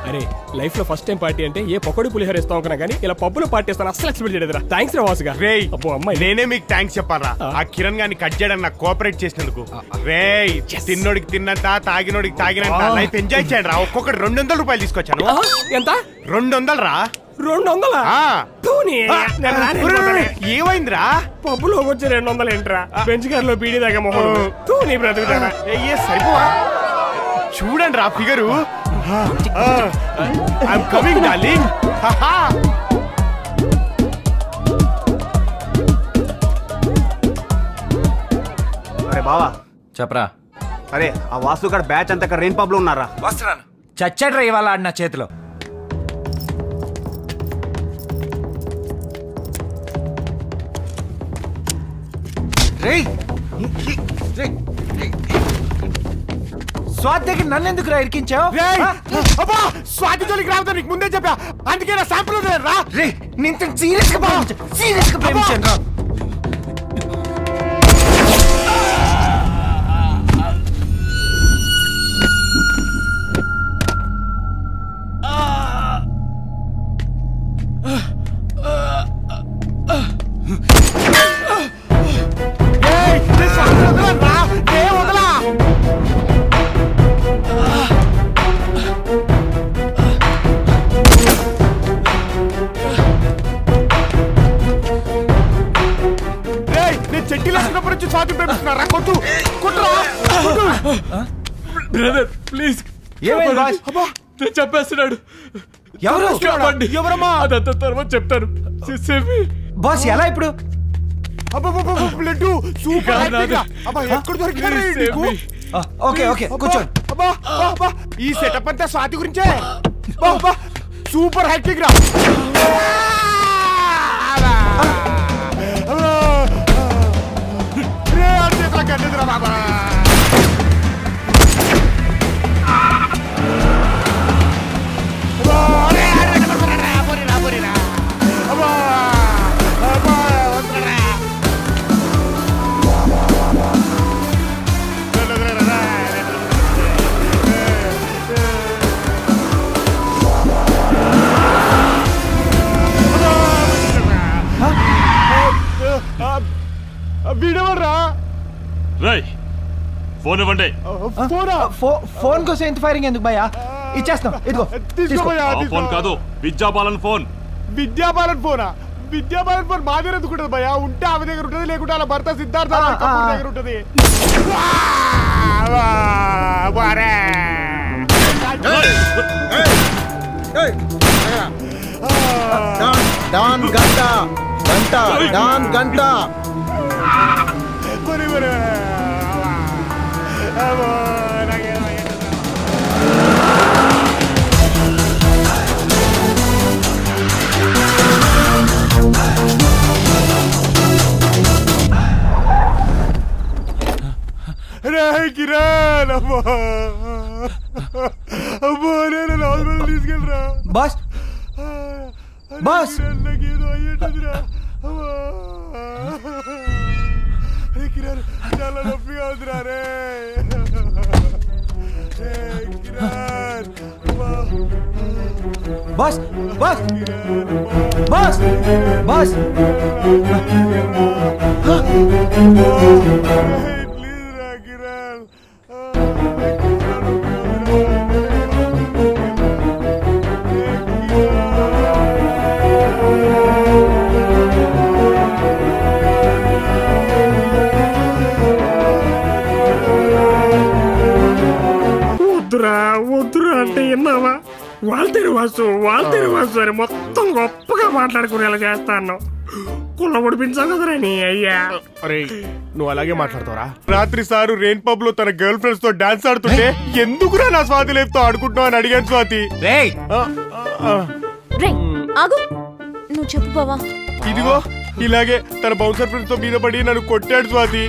అరే లైఫ్ లో first time party అంటే ఏ పకోడీ పులిహోర ఇస్తాం అనుకున్నా కానీ ఇలా పప్పులో పార్టీ ఇస్తాను అసలు ఎక్స్పెక్ట్ చేయలేదురా. థ్యాంక్స్ రా వాసుగా. రేయ్ అబ్బో అమ్మాయి నేనే మీకు థ్యాంక్స్ చెప్పాలా ఆ కిరణ్ గారిని కట్ చేయడానికి నాకు కోఆపరేట్ చేసినందుకు. రేయ్ తిన్నోడికి తిన్నంత తాగినోడికి తాగినంత లైఫ్ ఎంజాయ్ చేయండి రా. ఒక్కొక్కటి 200 రూపాయలు తీసుకొచ్చాను. ఎంత? 200 రా. 200? ఏమైందిరా? పప్పులో వచ్చి 200 ఏంట్రా? బెంచ్ కార్ లో పీడి దాకా మొహం తూ నీ బ్రతుకుతారా? సరిపోవా? చూడండి రా ఫిగరు. I'm coming darling. అరే బావా చెప్పరా. అరే ఆ వాసుగాడు బ్యాచ్ అంతా రెయిన్ పబ్ లో ఉన్నారా? వస్తున్నాను. చచ్చాడ్రా ఇవాళ ఆడిన చేతిలో. స్వాతి దగ్గర నన్ను ఎందుకు రా ఇరికించావు? స్వాతి జోలికి రావద్దు నీకు ముందే చెప్పా. అందుకే నా శాంపుల్ రా. నేను సీరియస్ గా ప్రేమించాను రా. Brother please. చెప్పేస్తున్నాడు. ఎవరమ్మా? అదంతా తర్వాత చెప్తాను. బాస్ ఎలా ఇప్పుడు? ఓకే ఓకే కూర్చోండి. ఈ సెటప్ అంతా స్వాతి గురించే. సూపర్ హ్యాక్టింగ్ రా. బాబా వీడెవర్రా? ఫోన్ ఇవ్వండి. ఫోన్ కోసం ఎంత ఫైరింగ్ ఎందుకు భయ్యా? ఇచ్చేస్తాం. ఇదిగో ఫోన్ కాదు విద్యాబాలన్ ఫోన్. విద్యాబాలన్ ఫోనా? విద్యాబాలన్ ఫోన్ మా దగ్గర ఎందుకుంటది భయ్యా? ఉంటే ఆమె దగ్గర ఉంటుంది, లేకుంటే అలా భర్త సిద్ధార్థ దగ్గర ఉంటుంది. డాన్ గంట గంట డాన్ గంట. కిరణ్ అమ్మా అమ్మా నేను హాస్పిటల్ తీసుకెళ్ళరా. బాస్ బాస్ నాకేదో అయ్యేటదిరా. కిరణ్ చాలా నొప్పిగా ఉందిరా. రే Kiran boss boss boss boss please రా కిరణ్. వద్దురా అంటే విన్నావా? వాళ్ళ వాసు అని మొత్తం గొప్పగా మాట్లాడుకునేలా చేస్తాను. కుళ్ళ ఒడిపించావు కదరా నీ అయ్యా. అరే నువ్వు అలాగే మాట్లాడతావురా? రాత్రి సారు రెయిన్ పబ్ లో తన గర్ల్ ఫ్రెండ్స్ తో డాన్స్ ఆడుతుంటే ఎందుకురా నా స్వాతి లేపుతో ఆడుకుంటున్నావు అని అడిగాను స్వాతి. నువ్వు చెప్పు బావా. ఇదిగో ఇలాగే తన బౌన్సర్ ఫ్రెండ్స్ తో మీద పడి నన్ను కొట్టాడు స్వాతి.